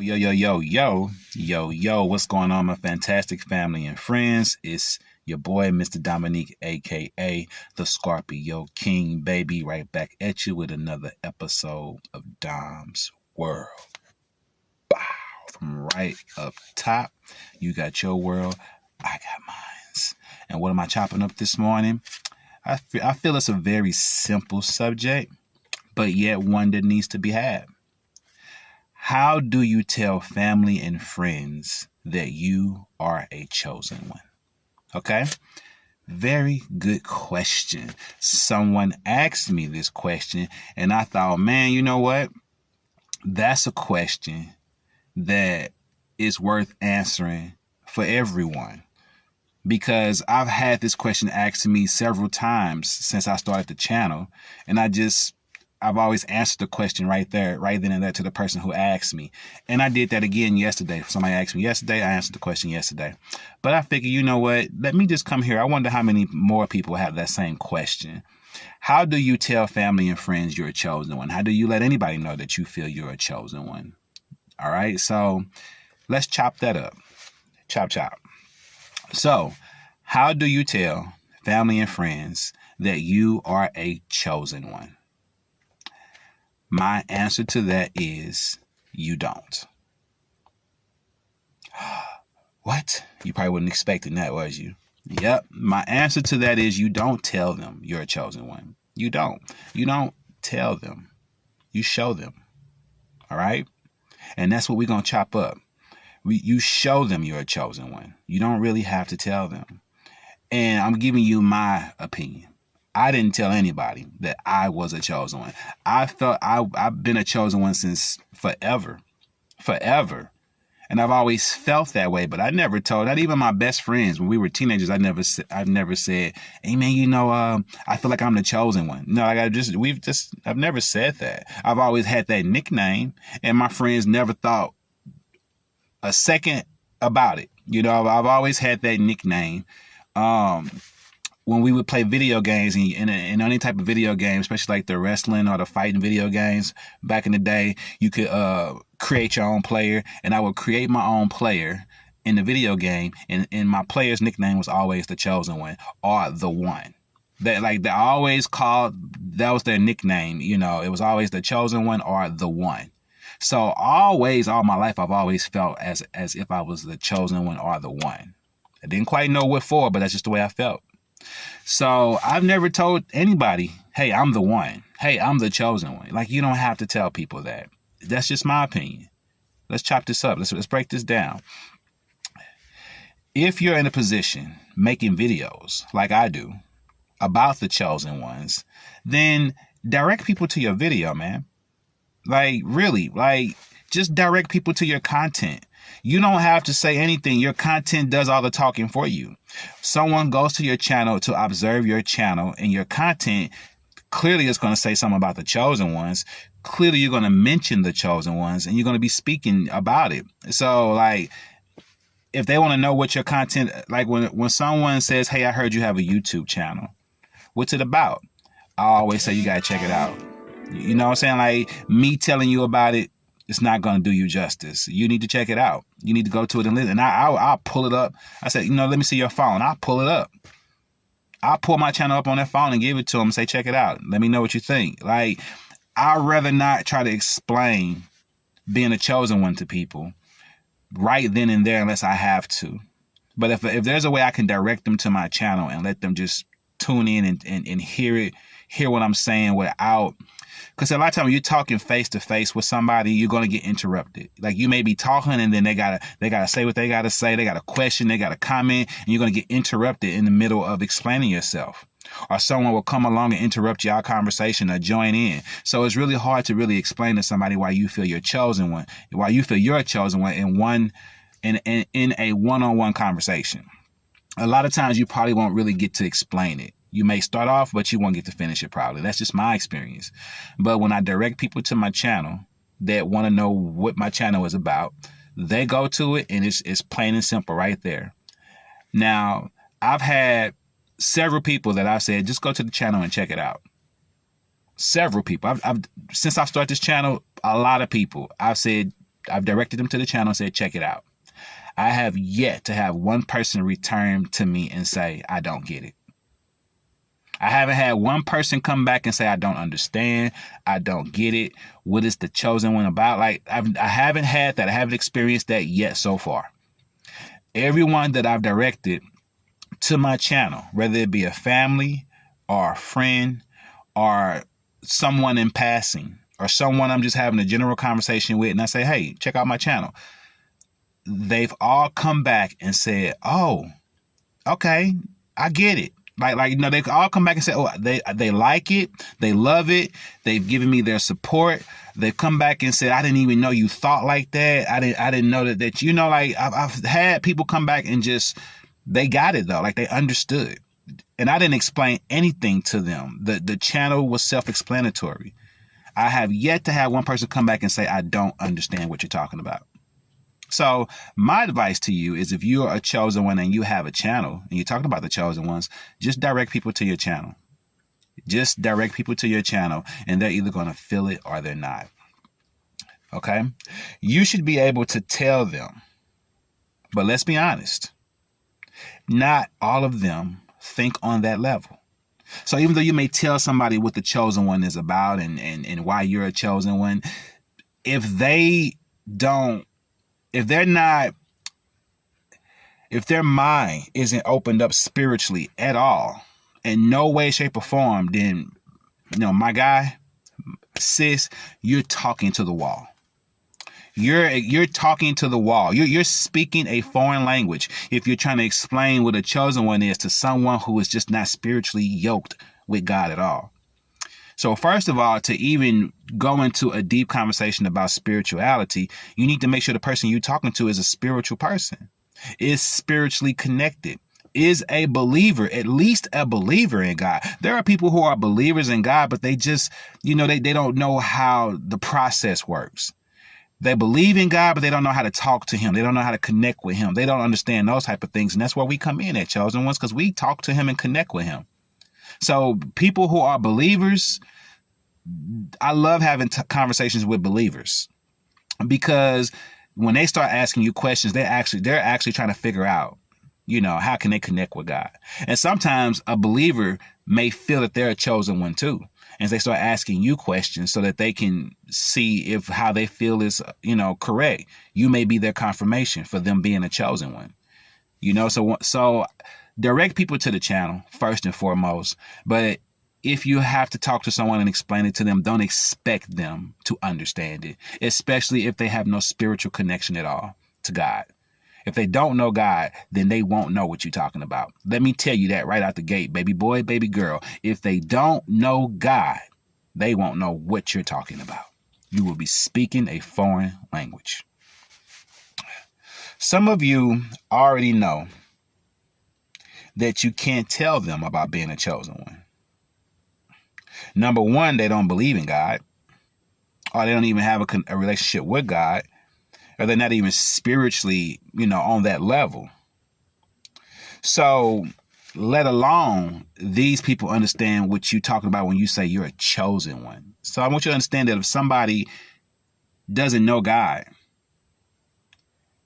Yo, what's going on, my fantastic family and friends? It's your boy, Mr. Dominique, aka the Scorpio King, baby, right back at you with another episode of Dom's World. Bow. From right up top, you got your world, I got mine. And what am I chopping up this morning? I feel it's a very simple subject, but yet one that needs to be had. How do you tell family and friends that you are a chosen one? Okay, very good question. Someone asked me this question, and I thought, man, you know what? That's a question that is worth answering for everyone. Because I've had this question asked to me several times since I started the channel, and I've always answered the question right then and there to the person who asked me. And I did that again yesterday. Somebody asked me yesterday, I answered the question yesterday. But I figured, you know what? Let me just come here. I wonder how many more people have that same question. How do you tell family and friends you're a chosen one? How do you let anybody know that you feel you're a chosen one? All right, so let's chop that up. Chop. So, how do you tell family and friends that you are a chosen one? My answer to that is you don't. What? You probably wasn't expecting that, was you? Yep. My answer to that is you don't tell them you're a chosen one. You don't. You don't tell them. You show them. All right? And that's what we're going to chop up. You show them you're a chosen one. You don't really have to tell them. And I'm giving you my opinion. I didn't tell anybody that I was a chosen one. I felt I've been a chosen one since forever. And I've always felt that way, but I never told, not even my best friends when we were teenagers. I've never said, hey man, I feel like I'm the chosen one. No, I've never said that. I've always had that nickname, and my friends never thought a second about it. You know, I've always had that nickname. When we would play video games and any type of video game, especially like the wrestling or the fighting video games, back in the day, you could create your own player, and I would create my own player in the video game, and my player's nickname was always the chosen one or the one. They always called, that was their nickname, you know, it was always the chosen one or the one. So always, all my life, I've always felt as if I was the chosen one or the one. I didn't quite know what for, but that's just the way I felt. So I've never told anybody, hey, I'm the one. Hey, I'm the chosen one. Like, you don't have to tell people that. That's just my opinion. Let's chop this up. Let's break this down. If you're in a position making videos like I do about the chosen ones, then direct people to your video, man. Like, really, just direct people to your content. You don't have to say anything. Your content does all the talking for you. Someone goes to your channel to observe your channel, and your content clearly is going to say something about the chosen ones. Clearly, you're going to mention the chosen ones, and you're going to be speaking about it. So, if they want to know what your content, like when someone says, hey, I heard you have a YouTube channel, what's it about? I always say you got to check it out. You know what I'm saying? Like, me telling you about it, it's not going to do you justice. You need to check it out. You need to go to it and listen. And I'll pull it up. I said, let me see your phone. I'll pull it up. I'll pull my channel up on that phone and give it to them and say, check it out. Let me know what you think. Like, I'd rather not try to explain being a chosen one to people right then and there unless I have to. But if there's a way I can direct them to my channel and let them just tune in and hear what I'm saying without, because a lot of times when you're talking face to face with somebody, you're going to get interrupted. Like, you may be talking and then they gotta say what they gotta say. They got a question, they got a comment, and you're going to get interrupted in the middle of explaining yourself. Or someone will come along and interrupt your conversation or join in. So it's really hard to really explain to somebody why you feel you're chosen one, why you feel you're a chosen one in a one-on-one conversation. A lot of times you probably won't really get to explain it. You may start off, but you won't get to finish it probably. That's just my experience. But when I direct people to my channel that want to know what my channel is about, they go to it, and it's plain and simple right there. Now, I've had several people that I've said, just go to the channel and check it out. Several people. Since I started this channel, a lot of people I've said, I've directed them to the channel and said, check it out. I have yet to have one person return to me and say, I don't get it. I haven't had one person come back and say, I don't understand. I don't get it. What is the chosen one about? Like, I haven't had that. I haven't experienced that yet so far. Everyone that I've directed to my channel, whether it be a family or a friend or someone in passing or someone I'm just having a general conversation with, and I say, hey, check out my channel. They've all come back and said, oh, okay, I get it. Like they all come back and say, oh, they like it, they love it, they've given me their support. They've come back and said, I didn't even know you thought like that. I didn't know that like I've had people come back and just, they got it though, like they understood. And I didn't explain anything to them. The channel was self-explanatory. I have yet to have one person come back and say, I don't understand what you're talking about. So my advice to you is, if you're a chosen one and you have a channel and you're talking about the chosen ones, just direct people to your channel. Just direct people to your channel, and they're either going to feel it or they're not. Okay? You should be able to tell them. But let's be honest. Not all of them think on that level. So even though you may tell somebody what the chosen one is about and why you're a chosen one, if their mind isn't opened up spiritually at all, in no way, shape, or form, then, my guy, sis, you're talking to the wall. You're talking to the wall. You're speaking a foreign language if you're trying to explain what a chosen one is to someone who is just not spiritually yoked with God at all. So first of all, to even go into a deep conversation about spirituality, you need to make sure the person you're talking to is a spiritual person, is spiritually connected, is a believer, at least a believer in God. There are people who are believers in God, but they just, they don't know how the process works. They believe in God, but they don't know how to talk to him. They don't know how to connect with him. They don't understand those type of things. And that's where we come in at Chosen Ones, because we talk to him and connect with him. So people who are believers, I love having conversations with believers, because when they start asking you questions, they're actually trying to figure out, how can they connect with God? And sometimes a believer may feel that they're a chosen one too. And they start asking you questions so that they can see if how they feel is, correct. You may be their confirmation for them being a chosen one. So direct people to the channel first and foremost. But if you have to talk to someone and explain it to them, don't expect them to understand it, especially if they have no spiritual connection at all to God. If they don't know God, then they won't know what you're talking about. Let me tell you that right out the gate, baby boy, baby girl. If they don't know God, they won't know what you're talking about. You will be speaking a foreign language. Some of you already know that you can't tell them about being a chosen one. Number one, they don't believe in God, or they don't even have a relationship with God, or they're not even spiritually, on that level. So let alone these people understand what you're talking about when you say you're a chosen one. So I want you to understand that if somebody doesn't know God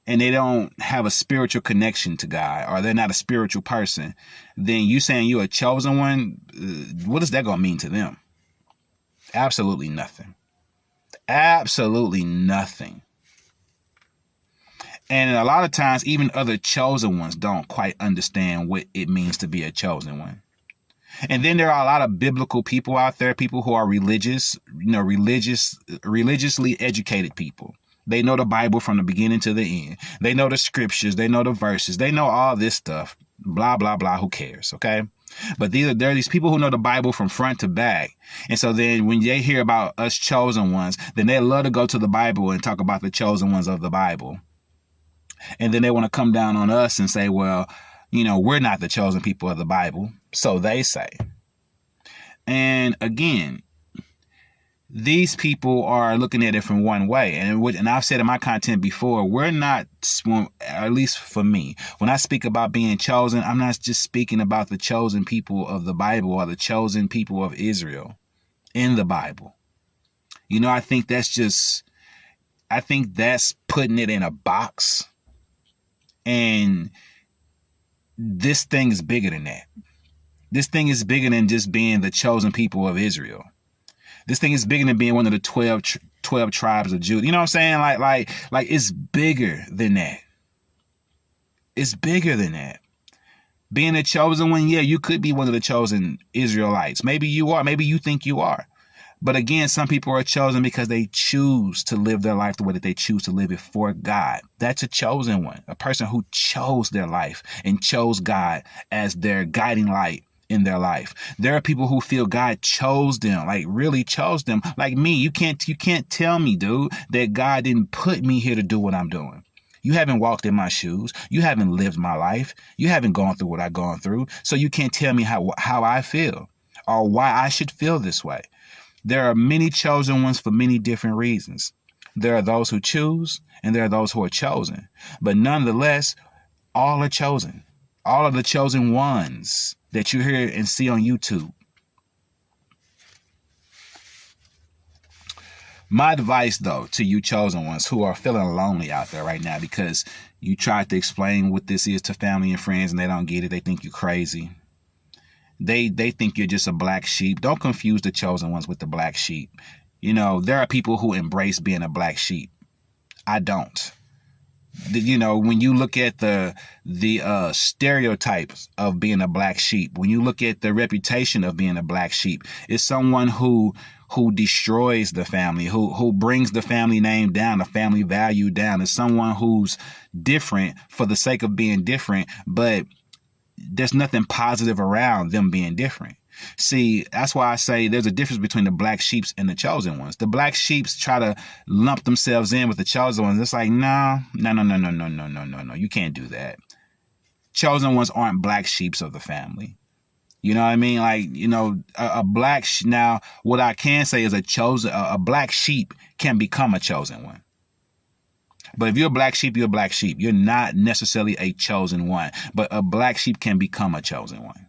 and they don't have a spiritual connection to God, or they're not a spiritual person, then you saying you're a chosen one, what is that going to mean to them? Absolutely nothing. Absolutely nothing. And a lot of times, even other chosen ones don't quite understand what it means to be a chosen one. And then there are a lot of biblical people out there, people who are religious, religiously educated people. They know the Bible from the beginning to the end. They know the scriptures. They know the verses. They know all this stuff. Blah, blah, blah. Who cares? Okay. But there are these people who know the Bible from front to back. And so then when they hear about us chosen ones, then they love to go to the Bible and talk about the chosen ones of the Bible. And then they want to come down on us and say, well, we're not the chosen people of the Bible. So they say. And again, these people are looking at it from one way. And I've said in my content before, we're not, at least for me, when I speak about being chosen, I'm not just speaking about the chosen people of the Bible or the chosen people of Israel in the Bible. I think that's just I think that's putting it in a box. And this thing is bigger than that. This thing is bigger than just being the chosen people of Israel. This thing is bigger than being one of the 12 tribes of Judah. You know what I'm saying? Like it's bigger than that. It's bigger than that. Being a chosen one, yeah, you could be one of the chosen Israelites. Maybe you are. Maybe you think you are. But again, some people are chosen because they choose to live their life the way that they choose to live it for God. That's a chosen one, a person who chose their life and chose God as their guiding light in their life. There are people who feel God chose them, like really chose them. Like me, you can't tell me, dude, that God didn't put me here to do what I'm doing. You haven't walked in my shoes. You haven't lived my life. You haven't gone through what I've gone through. So you can't tell me how I feel or why I should feel this way. There are many chosen ones for many different reasons. There are those who choose and there are those who are chosen. But nonetheless, all are chosen. All of the chosen ones that you hear and see on YouTube. My advice, though, to you chosen ones who are feeling lonely out there right now because you tried to explain what this is to family and friends and they don't get it. They think you're crazy. They think you're just a black sheep. Don't confuse the chosen ones with the black sheep. You know, there are people who embrace being a black sheep. I don't. You know, when you look at the stereotypes of being a black sheep, when you look at the reputation of being a black sheep, it's someone who destroys the family, who brings the family name down, the family value down. It's someone who's different for the sake of being different, but there's nothing positive around them being different. See, that's why I say there's a difference between the black sheeps and the chosen ones. The black sheeps try to lump themselves in with the chosen ones. It's like, no. You can't do that. Chosen ones aren't black sheeps of the family. You know what I mean? Like, you know, now what I can say is a black sheep can become a chosen one. But if you're a black sheep, you're a black sheep. You're not necessarily a chosen one, but a black sheep can become a chosen one.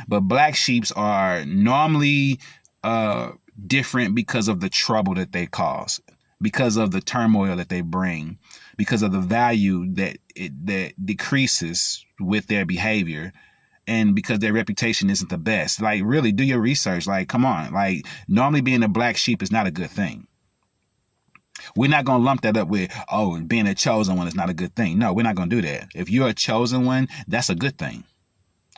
But black sheeps are normally different because of the trouble that they cause, because of the turmoil that they bring, because of the value that decreases with their behavior, and because their reputation isn't the best. Like, really, do your research. Like, come on. Like, normally being a black sheep is not a good thing. We're not going to lump that up with, oh, being a chosen one is not a good thing. No, we're not going to do that. If you're a chosen one, that's a good thing.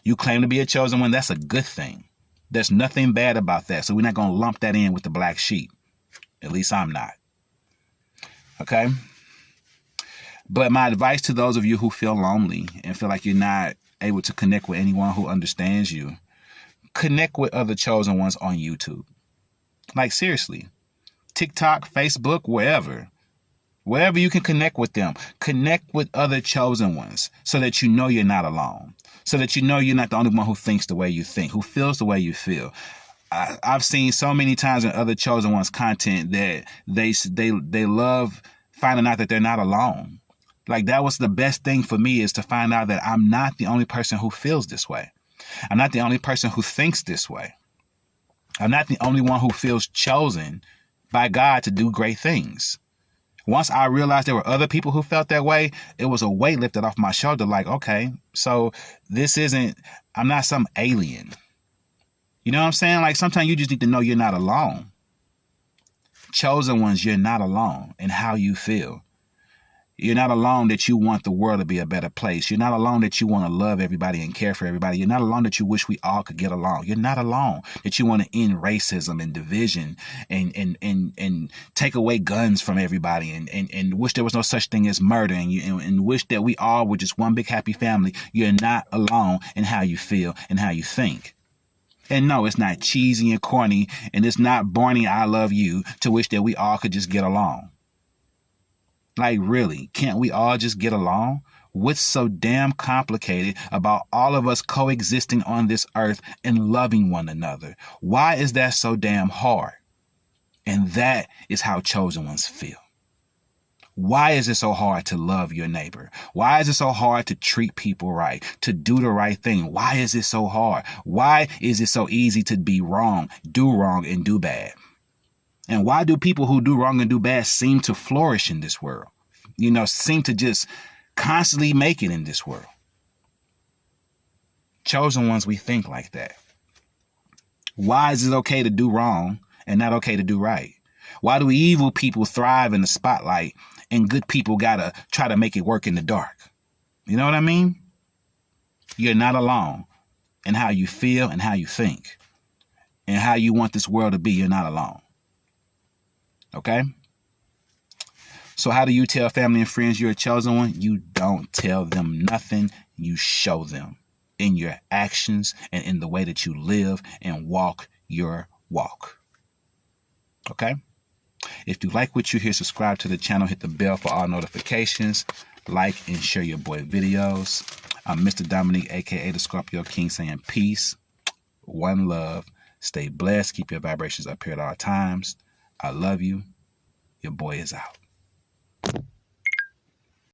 You claim to be a chosen one, that's a good thing. There's nothing bad about that. So we're not going to lump that in with the black sheep. At least I'm not. Okay? But my advice to those of you who feel lonely and feel like you're not able to connect with anyone who understands you, connect with other chosen ones on YouTube. Like, seriously. TikTok, Facebook, wherever you can connect with them, connect with other chosen ones so that you know you're not alone, so that you know you're not the only one who thinks the way you think, who feels the way you feel. I've seen so many times in other chosen ones content that they love finding out that they're not alone. Like, that was the best thing for me, is to find out that I'm not the only person who feels this way. I'm not the only person who thinks this way. I'm not the only one who feels chosen by God to do great things. Once I realized there were other people who felt that way, it was a weight lifted off my shoulder. Like, okay, so I'm not some alien. You know what I'm saying? Like, sometimes you just need to know you're not alone. Chosen ones, you're not alone in how you feel. You're not alone that you want the world to be a better place. You're not alone that you want to love everybody and care for everybody. You're not alone that you wish we all could get along. You're not alone that you want to end racism and division and take away guns from everybody and wish there was no such thing as murder and wish that we all were just one big happy family. You're not alone in how you feel and how you think. And no, it's not cheesy and corny, and it's not Barney I love you to wish that we all could just get along. Like, really, can't we all just get along? What's so damn complicated about all of us coexisting on this earth and loving one another? Why is that so damn hard? And that is how chosen ones feel. Why is it so hard to love your neighbor? Why is it so hard to treat people right, to do the right thing? Why is it so hard? Why is it so easy to be wrong, do wrong, and do bad? And why do people who do wrong and do bad seem to flourish in this world? Seem to just constantly make it in this world. Chosen ones, we think like that. Why is it okay to do wrong and not okay to do right? Why do evil people thrive in the spotlight and good people gotta try to make it work in the dark? You know what I mean? You're not alone in how you feel and how you think and how you want this world to be. You're not alone. Okay? So how do you tell family and friends you're a chosen one? You don't tell them nothing. You show them in your actions and in the way that you live and walk your walk. Okay? If you like what you hear, subscribe to the channel, hit the bell for all notifications, like and share your boy videos. I'm Mr. Dominique, aka the Scorpio King, saying peace, one love, stay blessed, keep your vibrations up here at all times. I love you. Your boy is out.